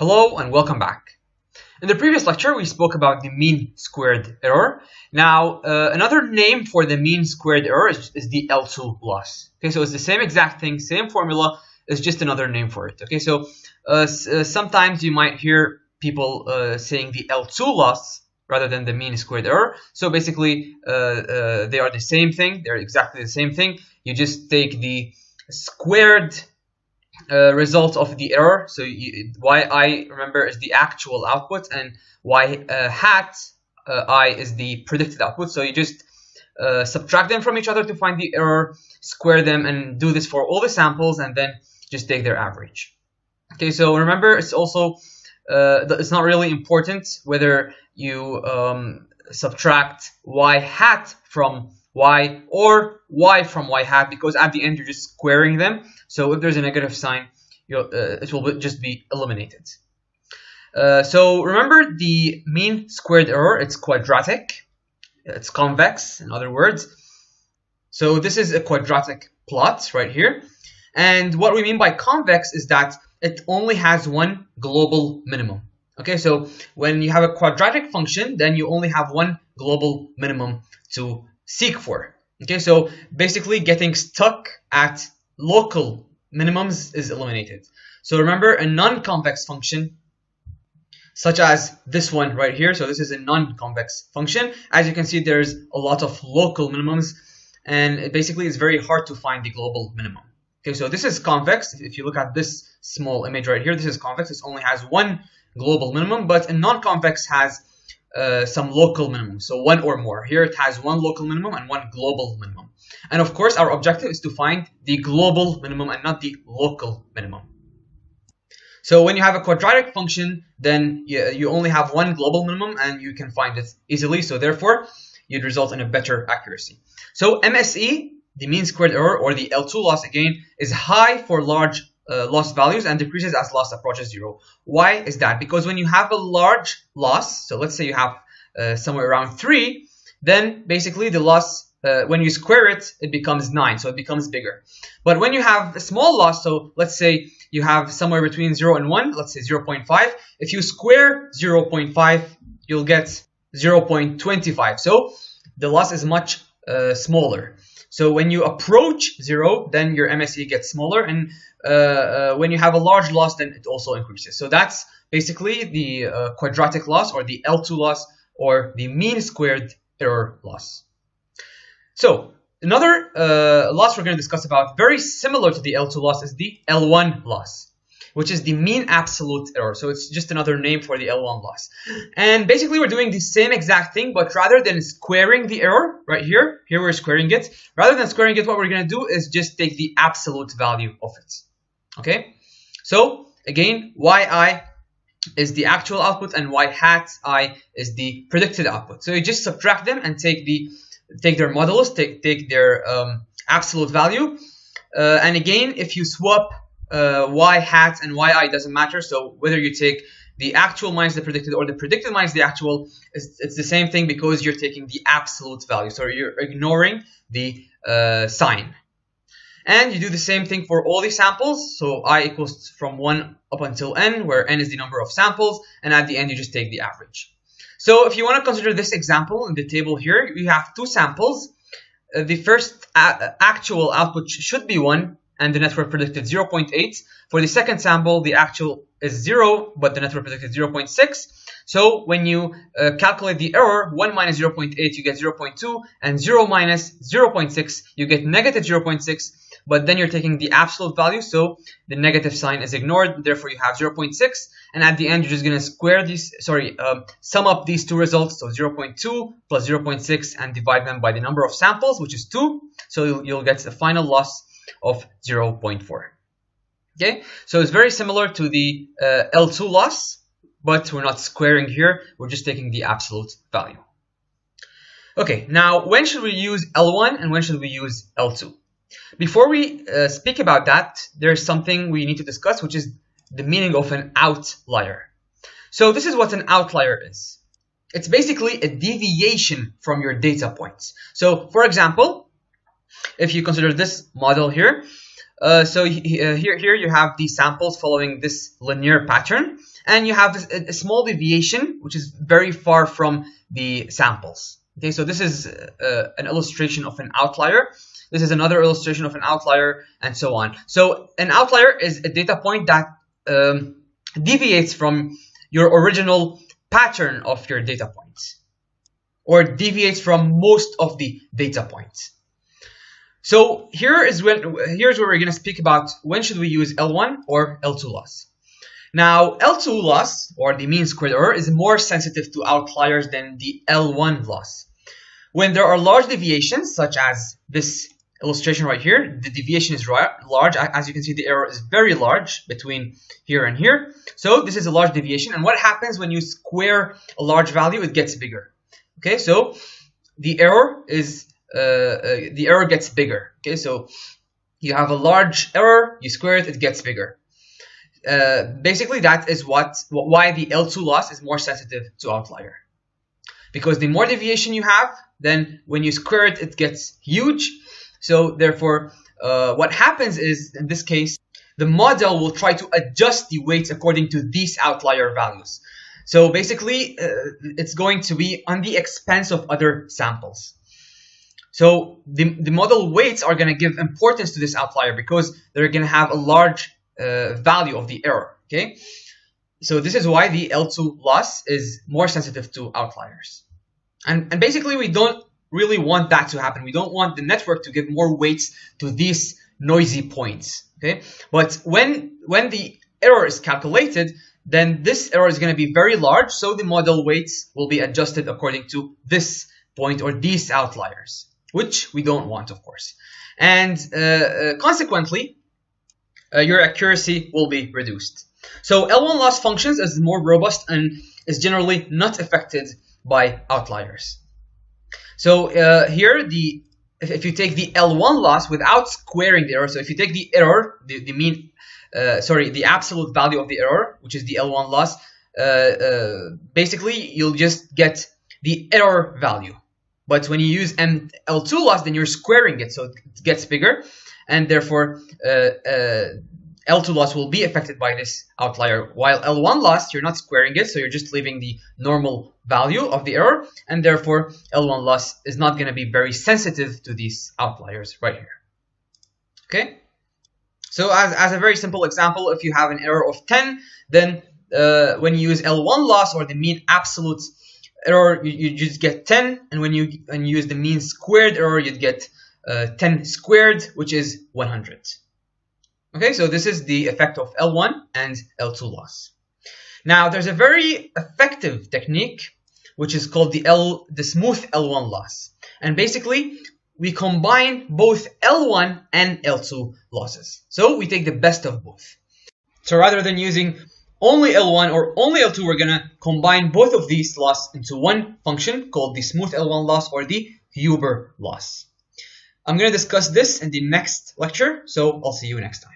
Hello and welcome back. In the previous lecture, we spoke about the mean squared error. Now, another name for the mean squared error is the L2 loss. Okay, so it's the same exact thing, same formula, it's just another name for it. Okay, so sometimes you might hear people saying the L2 loss rather than the mean squared error. So basically, they are the same thing. They're exactly the same thing. You just take the squared result of the error. So yi, remember, is the actual output, and y hat I is the predicted output. So you just subtract them from each other to find the error, square them, and do this for all the samples, and then just take their average. Okay, so remember, it's also it's not really important whether you subtract y hat from y or y from y hat, because at the end you're just squaring them. So if there's a negative sign, it will just be eliminated. So remember, the mean squared error, it's quadratic, it's convex, in other words. So this is a quadratic plot right here. And what we mean by convex is that it only has one global minimum. Okay, so when you have a quadratic function, then you only have one global minimum to seek for. Okay, so basically getting stuck at local minimums is eliminated. So remember, a non-convex function such as this one right here, so this is a non-convex function. As you can see, there's a lot of local minimums, and it basically is very hard to find the global minimum. Okay, so this is convex. If you look at this small image right here, this is convex. This only has one global minimum, but a non-convex has some local minimum, so one or more. Here it has one local minimum and one global minimum. And of course, our objective is to find the global minimum and not the local minimum. So when you have a quadratic function, then you only have one global minimum and you can find it easily. So therefore, you'd result in a better accuracy. So MSE, the mean squared error, or the L2 loss again, is high for large loss values and decreases as loss approaches 0. Why is that? Because when you have a large loss, so let's say you have somewhere around 3, then basically the loss, when you square it, it becomes 9, so it becomes bigger. But when you have a small loss, so let's say you have somewhere between 0 and 1, let's say 0.5, if you square 0.5, you'll get 0.25. So the loss is much smaller. So when you approach 0, then your MSE gets smaller, and when you have a large loss, then it also increases. So that's basically the quadratic loss, or the L2 loss, or the mean squared error loss. So another loss we're going to discuss about, very similar to the L2 loss, is the L1 loss, which is the mean absolute error. So it's just another name for the L1 loss. And basically we're doing the same exact thing, but rather than squaring the error right here, we're squaring it. Rather than squaring it, what we're going to do is just take the absolute value of it. Okay? So again, yi is the actual output and y hat I is the predicted output. So you just subtract them and take their modulus, take their absolute value. And again, if you swap y hat and yi, doesn't matter. So whether you take the actual minus the predicted or the predicted minus the actual, it's the same thing, because you're taking the absolute value. So you're ignoring the sign. And you do the same thing for all these samples. So I equals from 1 up until n, where n is the number of samples, and at the end you just take the average. So if you want to consider this example in the table here, we have two samples. The first actual output should be 1, and the network predicted 0.8. For the second sample, the actual is 0, but the network predicted 0.6. So when you calculate the error, 1 minus 0.8, you get 0.2, and 0 minus 0.6, you get negative 0.6, but then you're taking the absolute value, so the negative sign is ignored, therefore you have 0.6, and at the end you're just going to square these, sum up these two results, so 0.2 plus 0.6, and divide them by the number of samples, which is 2, so you'll get a final loss of 0.4. Okay, so it's very similar to the L2 loss, but we're not squaring here, we're just taking the absolute value. Okay, now when should we use L1 and when should we use L2? Before we speak about that, there's something we need to discuss, which is the meaning of an outlier. So this is what an outlier is. It's basically a deviation from your data points. So for example, if you consider this model here, Here you have the samples following this linear pattern, and you have a small deviation which is very far from the samples. Okay, so this is an illustration of an outlier. This is another illustration of an outlier, and so on. So an outlier is a data point that deviates from your original pattern of your data points, or deviates from most of the data points. So here's where we're going to speak about when should we use L1 or L2 loss. Now, L2 loss, or the mean squared error, is more sensitive to outliers than the L1 loss. When there are large deviations, such as this illustration right here, the deviation is large. As you can see, the error is very large between here and here. So this is a large deviation, and what happens when you square a large value? It gets bigger. Okay, so the error gets bigger. Okay, so you have a large error, you square it, it gets bigger. Basically, that is why the L2 loss is more sensitive to outlier, because the more deviation you have, then when you square it, it gets huge. So therefore, what happens is, in this case, the model will try to adjust the weights according to these outlier values. So basically, it's going to be on the expense of other samples. So the model weights are going to give importance to this outlier because they're going to have a large value of the error. Okay, so this is why the L2 loss is more sensitive to outliers. And basically, we don't really want that to happen. We don't want the network to give more weights to these noisy points. Okay, but when the error is calculated, then this error is going to be very large, so the model weights will be adjusted according to this point or these outliers, which we don't want, of course. And consequently, your accuracy will be reduced. So L1 loss functions as more robust and is generally not affected by outliers. So here, if you take the L1 loss without squaring the error, so if you take the error, the absolute value of the error, which is the L1 loss, basically you'll just get the error value. But when you use L2 loss, then you're squaring it, so it gets bigger, and therefore L2 loss will be affected by this outlier. While L1 loss, you're not squaring it, so you're just leaving the normal value of the error, and therefore L1 loss is not going to be very sensitive to these outliers right here. Okay? So as a very simple example, if you have an error of 10, then when you use L1 loss or the mean absolute error, you just get 10, and when you use the mean squared error, you'd get 10 squared, which is 100. Okay, so this is the effect of L1 and L2 loss. Now, there's a very effective technique which is called the smooth L1 loss, and basically we combine both L1 and L2 losses. So we take the best of both. So rather than using only L1 or only L2, we're going to combine both of these loss into one function called the smooth L1 loss or the Huber loss. I'm going to discuss this in the next lecture, so I'll see you next time.